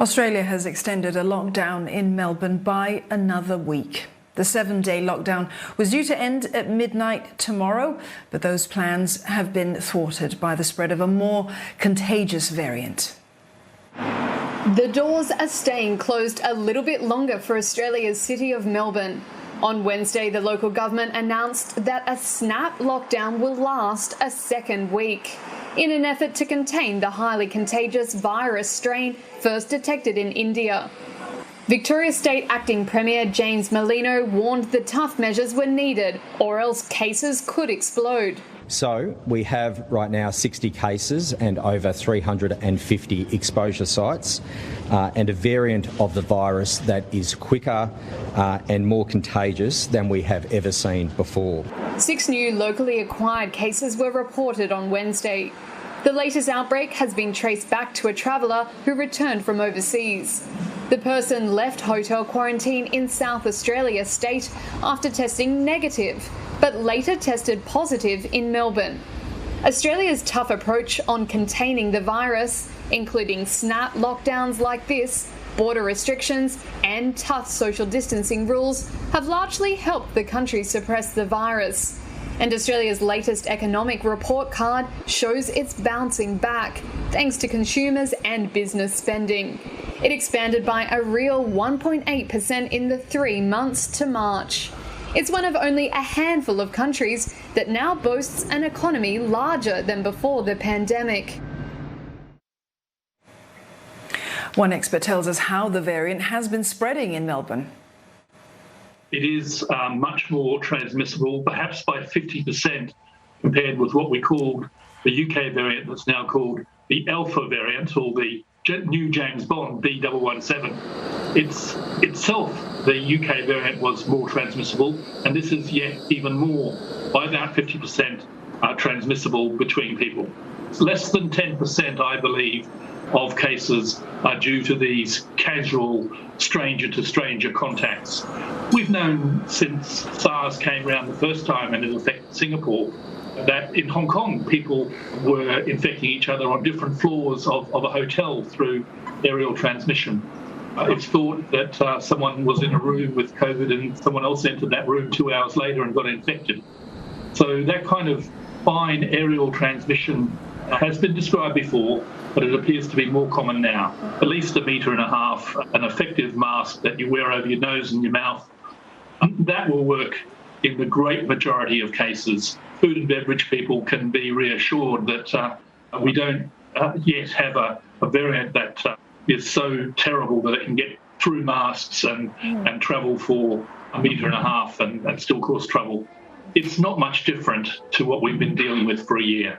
Australia has extended a lockdown in Melbourne by another week. The 7-day lockdown was due to end at midnight tomorrow, but those plans have been thwarted by the spread of a more contagious variant. The doors are staying closed a little bit longer for Australia's city of Melbourne. On Wednesday, the local government announced that a snap lockdown will last a second week, in an effort to contain the highly contagious virus strain first detected in India. Victoria State Acting Premier James Merlino warned the tough measures were needed, or else cases could explode. So we have right now 60 cases and over 350 exposure sites, and a variant of the virus that is quicker and more contagious than we have ever seen before. 6 new locally acquired cases were reported on Wednesday. The latest outbreak has been traced back to a traveller who returned from overseas. The person left hotel quarantine in South Australia state after testing negative, but later tested positive in Melbourne. Australia's tough approach on containing the virus, including snap lockdowns like this, border restrictions and tough social distancing rules, have largely helped the country suppress the virus. And Australia's latest economic report card shows it's bouncing back, thanks to consumers and business spending. It expanded by a real 1.8% in the 3 months to March. It's one of only a handful of countries that now boasts an economy larger than before the pandemic. One expert tells us how the variant has been spreading in Melbourne. It is much more transmissible, perhaps by 50% compared with what we called the UK variant that's now called the Alpha variant, or the new James Bond B117. It's itself, the UK variant was more transmissible, and this is yet even more, by about 50% transmissible between people. It's less than 10%, I believe, of cases are due to these casual stranger-to-stranger contacts. We've known since SARS came around the first time and it affected Singapore that in Hong Kong people were infecting each other on different floors of a hotel through aerial transmission. It's thought that someone was in a room with COVID and someone else entered that room 2 hours later and got infected. So that kind of fine aerial transmission has been described before, but it appears to be more common now. At least 1.5 meters, an effective mask that you wear over your nose and your mouth. That will work in the great majority of cases. Food and beverage people can be reassured that we don't yet have a variant that is so terrible that it can get through masks and travel for 1.5 meters and still cause trouble. It's not much different to what we've been dealing with for a year.